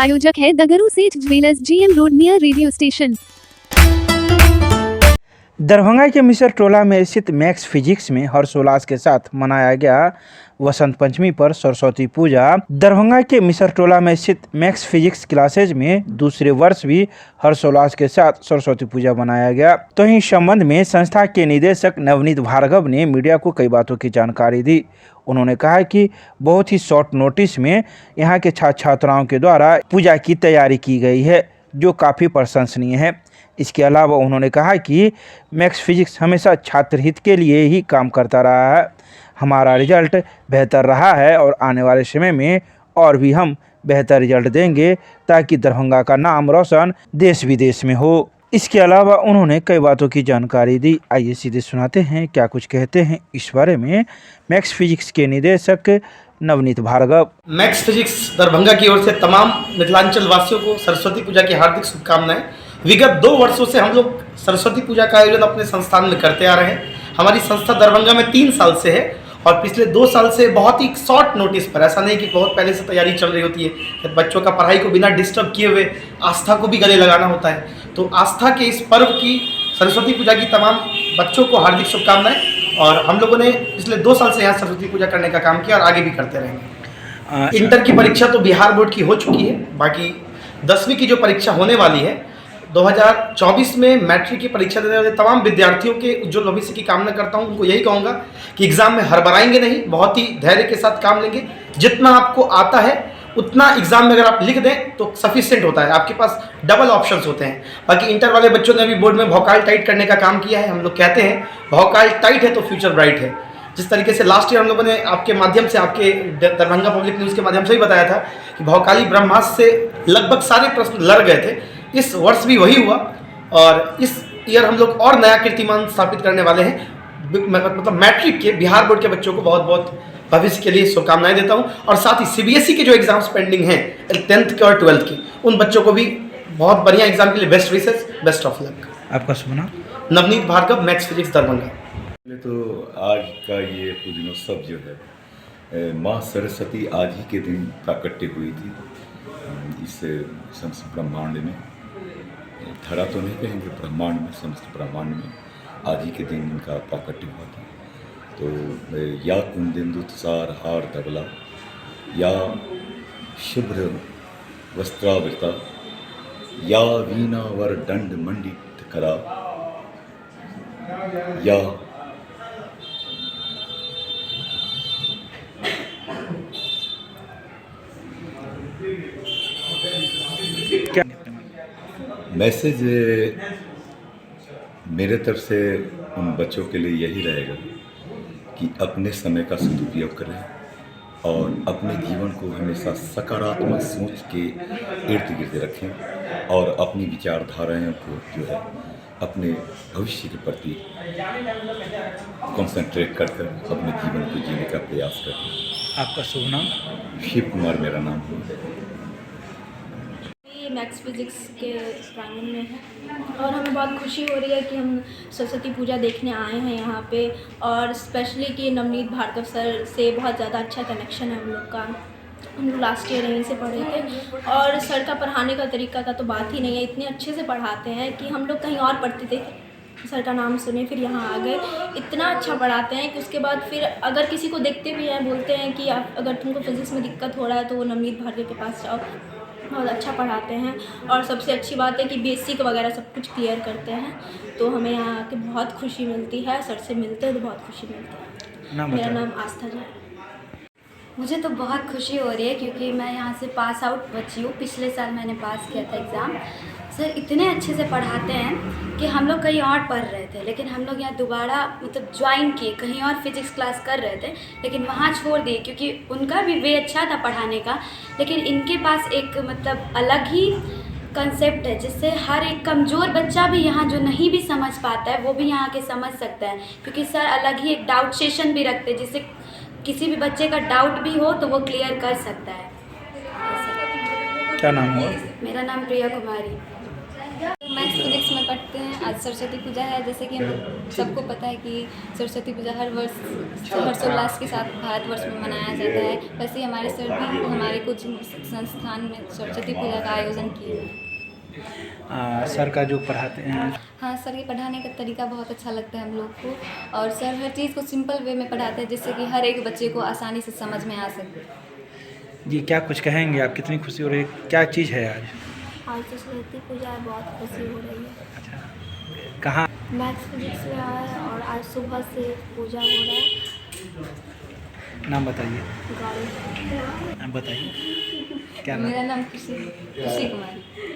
प्रायोजक है दगरू सेठ jewellers, GM road, near radio station. Darbhanga के मिसर टोला में स्थित मैक्स फिजिक्स में हर्षोल्लास के साथ मनाया गया वसंत पंचमी पर सरस्वती पूजा। दरभंगा के मिसर टोला में स्थित मैक्स फिजिक्स क्लासेज में दूसरे वर्ष भी हर्षोल्लास के साथ सरस्वती पूजा मनाया गया। तो इस संबंध में संस्था के निदेशक नवनीत भार्गव ने मीडिया को कई बातों की जानकारी दी। उन्होंने कहा कि बहुत ही शॉर्ट नोटिस में यहाँ के छात्र छात्राओं के द्वारा पूजा की तैयारी की गई है, जो काफ़ी प्रशंसनीय है। इसके अलावा उन्होंने कहा कि मैक्स फिजिक्स हमेशा छात्र हित के लिए ही काम करता रहा है। हमारा रिजल्ट बेहतर रहा है और आने वाले समय में और भी हम बेहतर रिजल्ट देंगे ताकि दरभंगा का नाम रोशन देश विदेश में हो। इसके अलावा उन्होंने कई बातों की जानकारी दी। आइए सीधे सुनाते हैं क्या कुछ कहते हैं इस बारे में मैक्स फिजिक्स के निदेशक नवनीत भार्गव। मैक्स फिजिक्स दरभंगा की ओर से तमाम मिथिलांचल वासियों को सरस्वती पूजा की हार्दिक शुभकामनाएं। विगत 2 वर्षों से हम लोग सरस्वती पूजा का आयोजन अपने संस्थान में करते आ रहे हैं। हमारी संस्था दरभंगा में 3 साल से है और पिछले 2 साल से बहुत ही शॉर्ट नोटिस पर, ऐसा नहीं कि बहुत पहले से तैयारी चल रही होती है, बच्चों का पढ़ाई को बिना डिस्टर्ब किए हुए आस्था को भी गले लगाना होता है। तो आस्था के इस पर्व की, सरस्वती पूजा की तमाम बच्चों को हार्दिक शुभकामनाएं। और हम लोगों ने पिछले 2 साल से यहाँ सरस्वती पूजा करने का काम किया और आगे भी करते रहेंगे। इंटर की परीक्षा तो बिहार बोर्ड की हो चुकी है, बाकी 10वीं की जो परीक्षा होने वाली है 2024 में मैट्रिक की परीक्षा देने वाले तमाम विद्यार्थियों के उज्जवल भविष्य की कामना करता हूं। उनको यही कहूँगा कि एग्ज़ाम में हड़बड़ाएंगे नहीं, बहुत ही धैर्य के साथ काम लेंगे। जितना आपको आता है उतना एग्ज़ाम में अगर आप लिख दें तो सफिशिएंट होता है, आपके पास डबल ऑप्शंस होते हैं। बाकी इंटर वाले बच्चों ने अभी बोर्ड में भौकाल टाइट करने का काम किया है। हम लोग कहते हैं भौकाल टाइट है तो फ्यूचर ब्राइट है। जिस तरीके से लास्ट ईयर हम लोगों ने आपके माध्यम से, आपके दरभंगा पब्लिक न्यूज़ के माध्यम से ही बताया था कि भौकाली ब्रह्मास्त्र से लगभग सारे प्रश्न लड़ गए थे। इस वर्ष भी वही हुआ और इस ईयर हम लोग और नया कीर्तिमान स्थापित करने वाले हैं। मतलब मैट्रिक के बिहार बोर्ड के बच्चों को बहुत बहुत भविष्य के लिए शुभकामनाएं देता हूं और साथ ही CBSE के जो एग्जाम्स पेंडिंग हैं 10th के और 12th के, उन बच्चों को भी बहुत बढ़िया एग्जाम के लिए best wishes, best of luck. आपका शुभ नाम? Navneet Bhargav, Max physics Darbhanga. तो आज का ये पूजनोत्सव जो है, माँ सरस्वती आज ही के दिन प्राकट्य हुई थी इस समस्त ब्रह्मांड में। धरा तो नहीं कहेंगे, ब्रह्मांड में, समस्त ब्रह्मांड में आज ही के दिन इनका प्राकट्य हुआ था। तो या कुंदेन्दु तुषार हार धवला, या शुभ्र वस्त्रावृता, या वीणा वर दंड मंडित करा, या क्या मैसेज मेरे तरफ से उन बच्चों के लिए यही रहेगा कि अपने समय का सदुपयोग करें और अपने जीवन को हमेशा सकारात्मक सोच के इर्द गिर्द रखें और अपनी विचारधाराओं को जो है अपने भविष्य के प्रति कंसंट्रेट कर अपने जीवन को जीने का प्रयास करें। आपका शुभ नाम? शिव कुमार मेरा नाम है। मैक्स फिजिक्स के प्रांगण में है और हमें बहुत खुशी हो रही है कि हम सरस्वती पूजा देखने आए हैं यहाँ पे। और स्पेशली कि नवनीत भार्गव सर से बहुत ज़्यादा अच्छा कनेक्शन है हम लोग का। हम लोग लास्ट ईयर यहीं से पढ़े थे और सर का पढ़ाने का तरीका का तो बात ही नहीं है। इतने अच्छे से पढ़ाते हैं कि हम लोग कहीं और पढ़ते थे, सर का नाम सुने फिर यहाँ आ गए। इतना अच्छा पढ़ाते हैं कि उसके बाद फिर अगर किसी को देखते भी हैं, बोलते हैं कि आप अगर तुमको फिजिक्स में दिक्कत हो रहा है तो वो नवनीत भार्गव के पास जाओ, बहुत अच्छा पढ़ाते हैं। और सबसे अच्छी बात है कि बेसिक वगैरह सब कुछ क्लियर करते हैं। तो हमें यहाँ आके बहुत खुशी मिलती है, सर से मिलते हैं तो बहुत खुशी मिलती है। मेरा नाम आस्था जी। मुझे तो बहुत खुशी हो रही है क्योंकि मैं यहाँ से पास आउट बची हूँ। पिछले साल मैंने पास किया था एग्ज़ाम। सर इतने अच्छे से पढ़ाते हैं कि हम लोग कहीं और पढ़ रहे थे, लेकिन हम लोग यहाँ दोबारा मतलब ज्वाइन किए, कहीं और फिजिक्स क्लास कर रहे थे लेकिन वहाँ छोड़ दिए क्योंकि उनका भी वे अच्छा था पढ़ाने का, लेकिन इनके पास एक मतलब अलग ही कंसेप्ट है जिससे हर एक कमज़ोर बच्चा भी यहाँ जो नहीं भी समझ पाता है वो भी यहाँ के समझ सकता है। क्योंकि सर अलग ही एक डाउट सेशन भी रखते हैं जिससे किसी भी बच्चे का डाउट भी हो तो वो क्लियर कर सकता है। क्या नाम हुआ? मेरा नाम प्रिया कुमारी। मैक्स फिजिक्स में पढ़ते हैं आज सरस्वती पूजा है, जैसे कि हम सबको पता है कि सरस्वती पूजा हर वर्ष हर्षोल्लास के साथ भारतवर्ष में मनाया जाता है। वैसे ही हमारे सर भी हमारे कुछ संस्थान में सरस्वती पूजा का आयोजन किए। सर का जो पढ़ाते हैं, हाँ, सर के पढ़ाने का तरीका बहुत अच्छा लगता है हम लोग को, और सर हर चीज़ को सिंपल वे में पढ़ाते हैं जिससे कि हर एक बच्चे को आसानी से समझ में आ सके। जी क्या कुछ कहेंगे आप, कितनी खुशी हो रही है, क्या चीज़ है आज? आज तो सरस्वती पूजा है, बहुत खुशी हो रही है। अच्छा, कहाँ? मैथ्स फिजिक्स में आया है और आज सुबह से पूजा हो रहा है। नाम बताइए। गौरी। बताइए क्या नाम? मेरा नाम खुशी कुमारी।